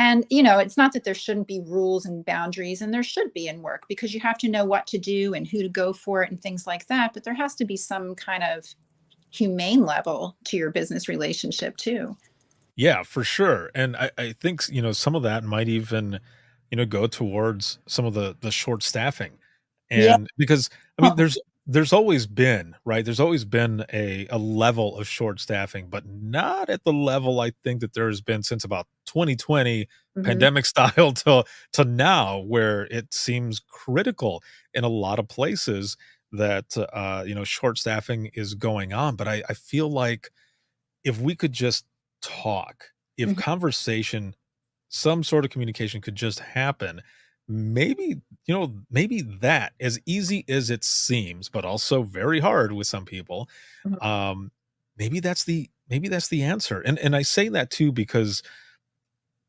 And, it's not that there shouldn't be rules and boundaries, and there should be in work because you have to know what to do and who to go for it and things like that. But there has to be some kind of humane level to your business relationship too. Yeah, for sure. And I think, some of that might even, go towards some of the short staffing. Yeah. And because I mean, there's always been, right? There's always been a level of short staffing, but not at the level I think that there's been since about 2020 Mhm. pandemic style to now, where it seems critical in a lot of places that short staffing is going on. But I feel like if we could just talk, if Mhm. conversation, some sort of communication could just happen, maybe that, as easy as it seems, but also very hard with some people, Mhm. um, maybe that's the answer. And I say that too because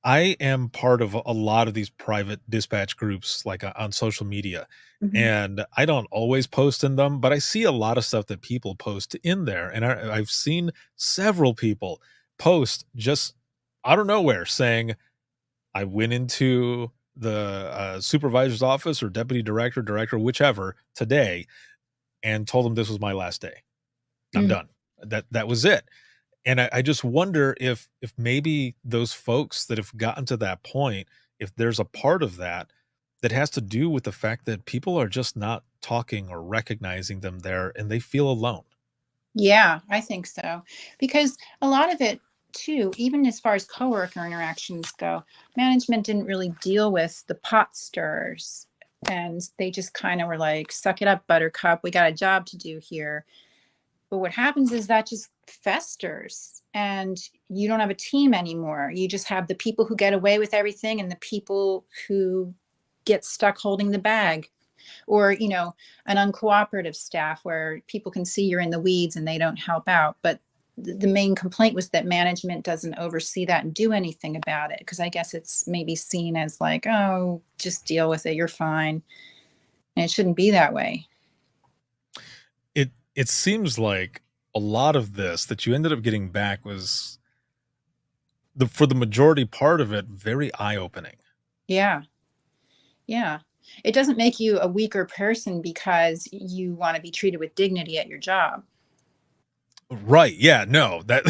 I am part of a lot of these private dispatch groups, like, on social media, Mhm. and I don't always post in them, but I see a lot of stuff that people post in there, and I've seen several people post just out of nowhere saying, "I went into the, supervisor's office or deputy director, whichever, today, and told them this was my last day. I'm Mhm. done." That was it. And I just wonder if maybe those folks that have gotten to that point, if there's a part of that that has to do with the fact that people are just not talking or recognizing them there and they feel alone. Yeah, I think so. Because a lot of it too, even as far as coworker interactions go, management didn't really deal with the pot stirrers. And they just kind of were like, suck it up, buttercup. We got a job to do here. But what happens is that just festers and you don't have a team anymore. You just have the people who get away with everything and the people who get stuck holding the bag. Or, an uncooperative staff where people can see you're in the weeds and they don't help out. But the main complaint was that management doesn't oversee that and do anything about it. Because I guess it's maybe seen as like, oh, just deal with it. You're fine. And it shouldn't be that way. It seems like a lot of this that you ended up getting back was, for the majority part of it, very eye-opening. Yeah. Yeah. It doesn't make you a weaker person because you want to be treated with dignity at your job. Right, yeah, no, that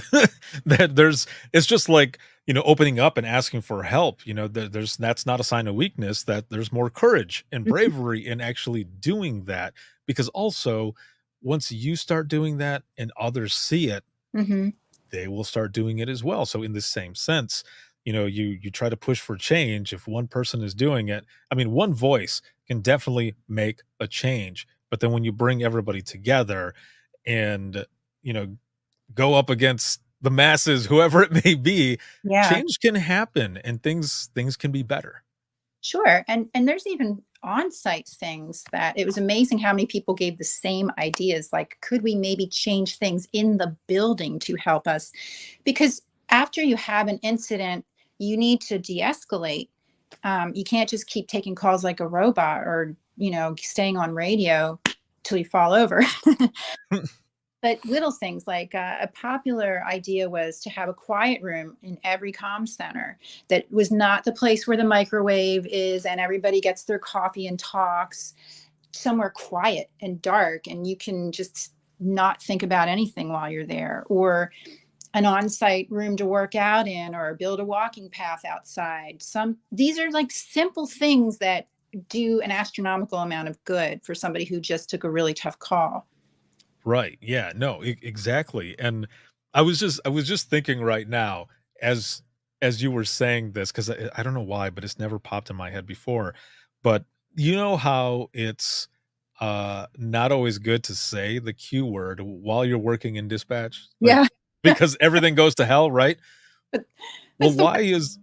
that there's it's just like, opening up and asking for help, there's that's not a sign of weakness, that there's more courage and bravery in actually doing that, because also, once you start doing that and others see it, Hmm. they will start doing it as well. So in the same sense, you try to push for change. If one person is doing it, I mean, one voice can definitely make a change. But then when you bring everybody together and, you know, go up against the masses, whoever it may be, Yeah. change can happen and things can be better. Sure. And there's even on-site things that it was amazing how many people gave the same ideas. Like, could we maybe change things in the building to help us? Because after you have an incident, you need to de-escalate. You can't just keep taking calls like a robot or, staying on radio till you fall over. But little things like a popular idea was to have a quiet room in every comm center that was not the place where the microwave is and everybody gets their coffee and talks. Somewhere quiet and dark, and you can just not think about anything while you're there. Or an on-site room to work out in, or build a walking path outside. These are like simple things that do an astronomical amount of good for somebody who just took a really tough call. Right. Yeah. No, exactly. And I was just thinking right now as you were saying this, because I don't know why, but it's never popped in my head before. But you know how it's not always good to say the Q word while you're working in dispatch? Like Yeah. because everything goes to hell, right? But Well, that's the why is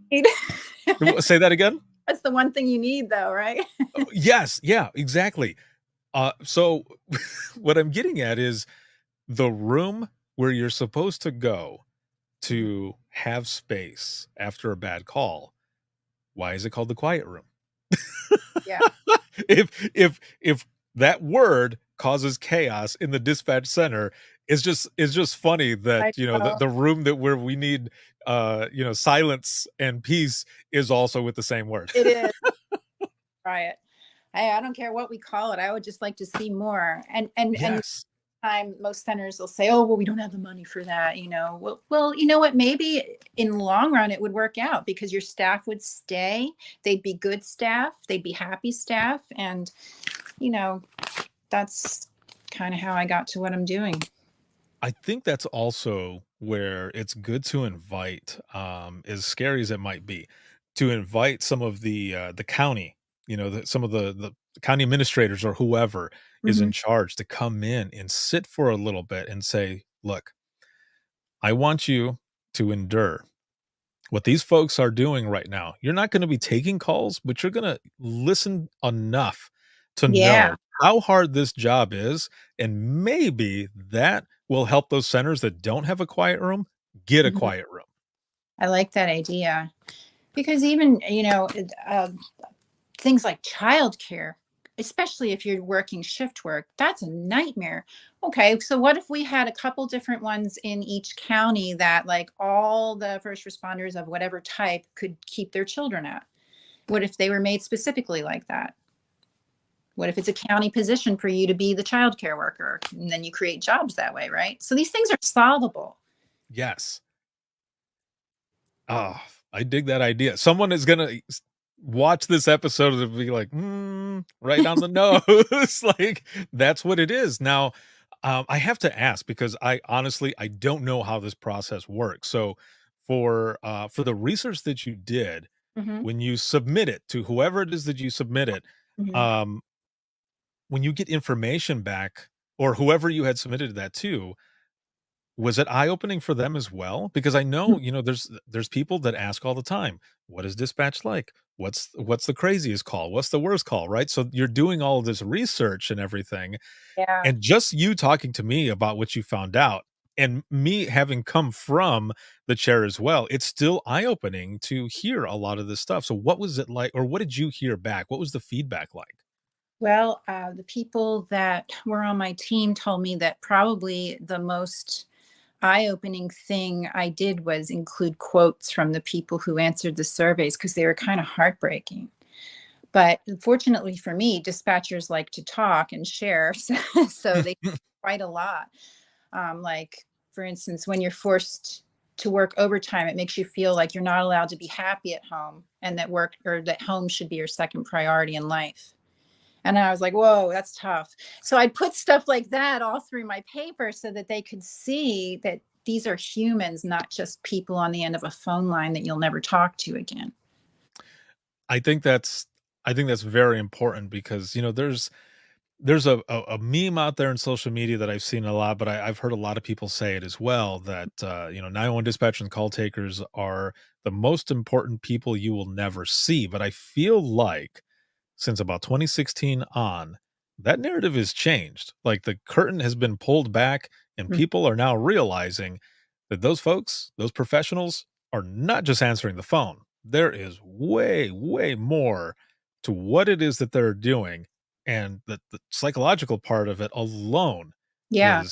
one say that again? that's the one thing you need though, right? Yes, yeah, exactly. So what I'm getting at is the room where you're supposed to go to have space after a bad call. Why is it called the quiet room? Yeah. If that word causes chaos in the dispatch center, it's just funny that I know. the room that where we need silence and peace is also with the same word. It is. Try it. I don't care what we call it. I would just like to see more. And Yes. time most centers will say, oh, well, we don't have the money for that. Well, you know what, maybe in the long run it would work out because your staff would stay. They'd be good staff, they'd be happy staff. And you know that's kind of how I got to what I'm doing. I think that's also where it's good to invite, as scary as it might be, to invite some of the county, some of the county administrators or whoever is Hmm. in charge to come in and sit for a little bit and say, "Look, I want you to endure what these folks are doing right now. You're not going to be taking calls, but you're going to listen enough to Yeah. know how hard this job is. And maybe that will help those centers that don't have a quiet room get a Mhm. quiet room." I like that idea because even things like childcare, especially if you're working shift work, that's a nightmare. Okay, so what if we had a couple different ones in each county that like all the first responders of whatever type could keep their children at? What if they were made specifically like that? What if it's a county position for you to be the childcare worker and then you create jobs that way, right? So these things are solvable. Yes. Oh, I dig that idea. Someone is going to watch this episode and be like, right on the nose. Like, that's what it is. Now, I have to ask because I don't know how this process works. So, for the research that you did, Hmm. when you submit it to whoever it is that you submit it, Hmm. um, when you get information back or whoever you had submitted that to, was it eye-opening for them as well? Because I know, there's people that ask all the time, "What is dispatch like? What's the craziest call? What's the worst call?" Right? So you're doing all of this research and everything, Yeah. and just you talking to me about what you found out, and me having come from the chair as well, it's still eye-opening to hear a lot of this stuff. So what was it like, or what did you hear back? What was the feedback like? Well, the people that were on my team told me that probably the most eye-opening thing I did was include quotes from the people who answered the surveys because they were kind of heartbreaking. But fortunately for me, dispatchers like to talk and share, so they quite a lot. Like, for instance, when you're forced to work overtime, it makes you feel like you're not allowed to be happy at home and that work or that home should be your second priority in life. And I was like, whoa, that's tough. So I'd put stuff like that all through my paper so that they could see that these are humans, not just people on the end of a phone line that you'll never talk to again. I think that's I think that's very important because, there's there's a meme out there in social media that I've seen a lot, but I've heard a lot of people say it as well that, 911 dispatch and call takers are the most important people you will never see. But I feel like since about 2016 on, that narrative has changed. Like the curtain has been pulled back, and Mm. people are now realizing that those folks, those professionals, are not just answering the phone. There is way, way more to what it is that they're doing, and the psychological part of it alone Yeah.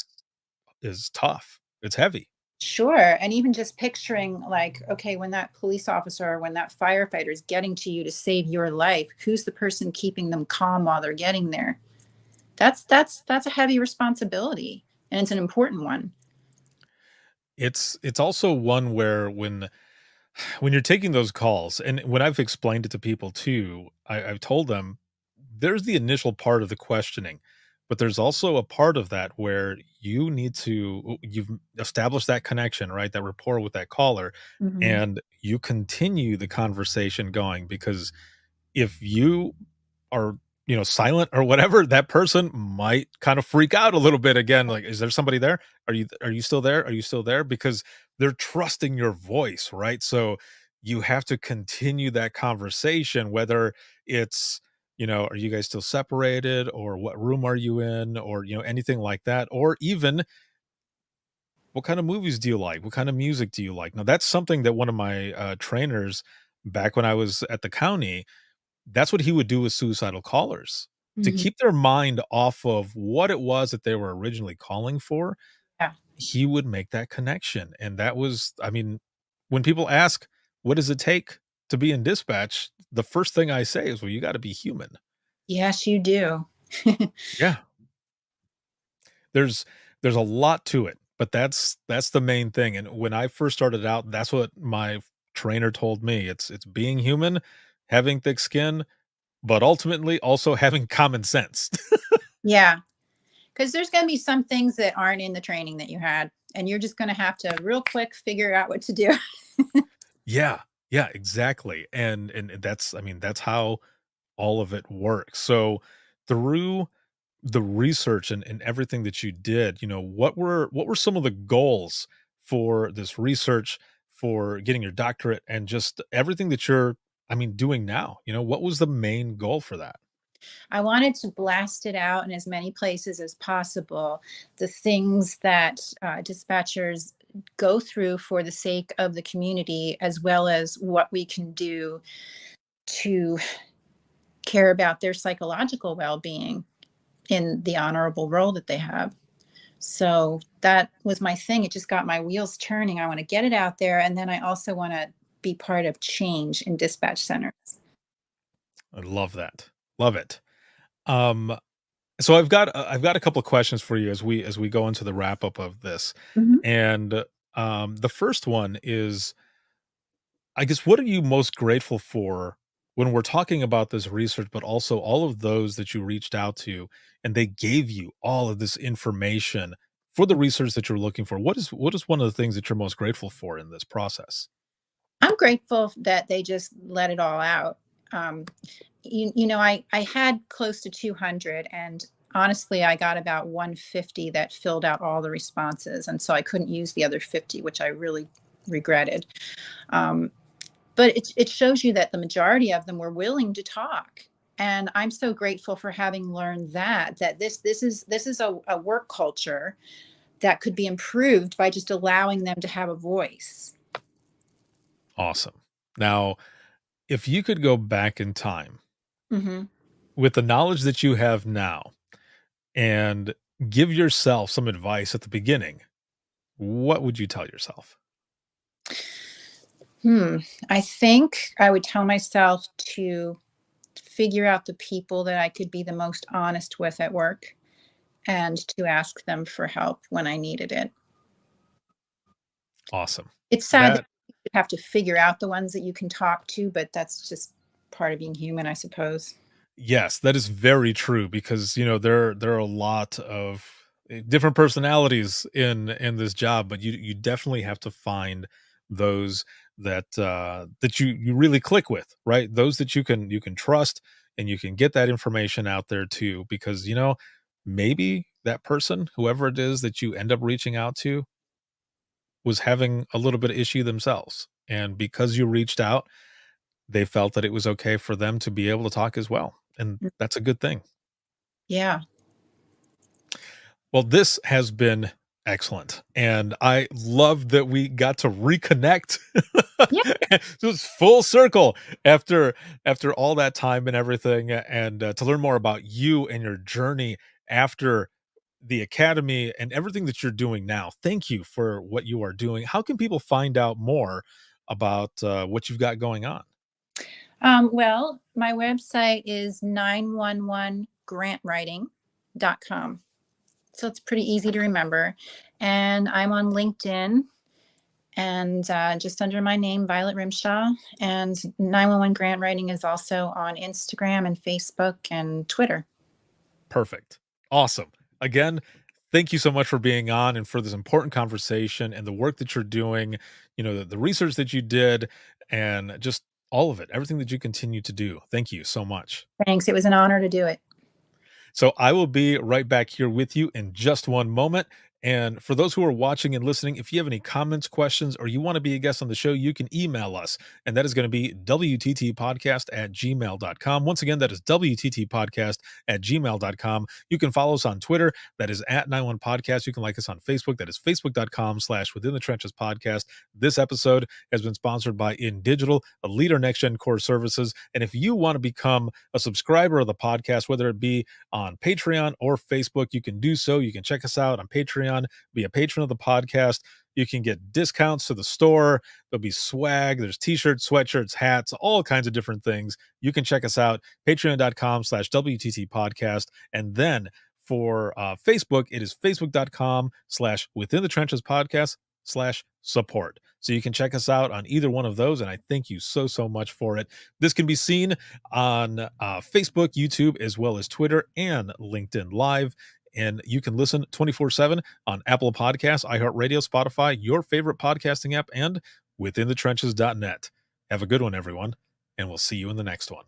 is tough. It's heavy. Sure. And even just picturing, like, okay, when that police officer or when that firefighter is getting to you to save your life, who's the person keeping them calm while they're getting there? That's a heavy responsibility, and it's an important one. It's also one where when you're taking those calls, and when I've explained it to people too, I've told them there's the initial part of the questioning, but there's also a part of that where you've established that connection, right? That rapport with that caller, Mhm. and you continue the conversation going because if you are, silent or whatever, that person might kind of freak out a little bit again. Like, is there somebody there? Are you still there? Are you still there? Because they're trusting your voice, right? So you have to continue that conversation, whether it's, are you guys still separated, or what room are you in, or anything like that, or even what kind of movies do you like? What kind of music do you like? Now that's something that one of my trainers back when I was at the county, that's what he would do with suicidal callers. To Mhm. keep their mind off of what it was that they were originally calling for, Yeah. he would make that connection, and that was, I mean, when people ask, "What does it take to be in dispatch?" The first thing I say is, "Well, you gotta be human." Yes, you do. Yeah. There's there's a lot to it, but that's the main thing, and when I first started out, that's what my trainer told me. It's being human, having thick skin, but ultimately also having common sense. Yeah, because there's gonna be some things that aren't in the training that you had, and you're just gonna have to real quick figure out what to do. Yeah, yeah, exactly, and that's, I mean, that's how all of it works. So, through the research and everything that you did, what were some of the goals for this research, for getting your doctorate, and just everything that you're, I mean, doing now? What was the main goal for that? I wanted to blast it out in as many places as possible, the things that dispatchers go through for the sake of the community, as well as what we can do to care about their psychological well being in the honorable role that they have. So that was my thing. It just got my wheels turning. I want to get it out there. And then I also want to be part of change in dispatch centers. I love that. Love it. Um, so I've got a couple of questions for you as we go into the wrap up of this. Mhm. And the first one is, I guess, what are you most grateful for when we're talking about this research, but also all of those that you reached out to and they gave you all of this information for the research that you're looking for? What is one of the things that you're most grateful for in this process? I'm grateful that they just let it all out. Um, I had close to 200, and honestly, I got about 150 that filled out all the responses. And so I couldn't use the other 50, which I really regretted. Um, but it shows you that the majority of them were willing to talk. And I'm so grateful for having learned that this is a work culture that could be improved by just allowing them to have a voice. Awesome. Now, if you could go back in time Hmm. with the knowledge that you have now and give yourself some advice at the beginning, what would you tell yourself? Hmm. I think I would tell myself to figure out the people that I could be the most honest with at work and to ask them for help when I needed it. Awesome. It's sad that That you have to figure out the ones that you can talk to, but that's just part of being human, I suppose. Yes, that is very true because, there are a lot of different personalities in this job, but you definitely have to find those that you really click with, right? Those that you can trust, and you can get that information out there too, because, maybe that person, whoever it is that you end up reaching out to, was having a little bit of issue themselves. And because you reached out, they felt that it was okay for them to be able to talk as well. And that's a good thing. Yeah. Well, this has been excellent. And I love that we got to reconnect. Yeah. So it's full circle after all that time and everything, and to learn more about you and your journey after the academy and everything that you're doing now. Thank you for what you are doing. How can people find out more about what you've got going on? Well, my website is 911grantwriting.com. So it's pretty easy to remember. And I'm on LinkedIn, and just under my name, Violet Rimshaw. And 911 Grant Writing is also on Instagram and Facebook and Twitter. Perfect. Awesome. Again, thank you so much for being on and for this important conversation and the work that you're doing, the research that you did, and just all of it, everything that you continue to do. Thank you so much. Thanks. It was an honor to do it. So I will be right back here with you in just one moment. And for those who are watching and listening, if you have any comments, questions, or you want to be a guest on the show, you can email us. And that is going to be wttpodcast@gmail.com. Once again, that is wttpodcast@gmail.com. You can follow us on Twitter. That is @91podcast. You can like us on Facebook. That is facebook.com/Within the Trenches podcast. This episode has been sponsored by InDigital, a leader next-gen core services. And if you want to become a subscriber of the podcast, whether it be on Patreon or Facebook, you can do so. You can check us out on Patreon, be a patron of the podcast. You can get discounts to the store. There'll be swag. There's t-shirts, sweatshirts, hats, all kinds of different things. You can check us out, patreon.com/WTT podcast. And then for Facebook, it is facebook.com/Within the Trenches podcast/support. So you can check us out on either one of those. And I thank you so, so much for it. This can be seen on Facebook, YouTube, as well as Twitter and LinkedIn Live. And you can listen 24/7 on Apple Podcasts, iHeartRadio, Spotify, your favorite podcasting app, and withinthetrenches.net. Have a good one, everyone, and we'll see you in the next one.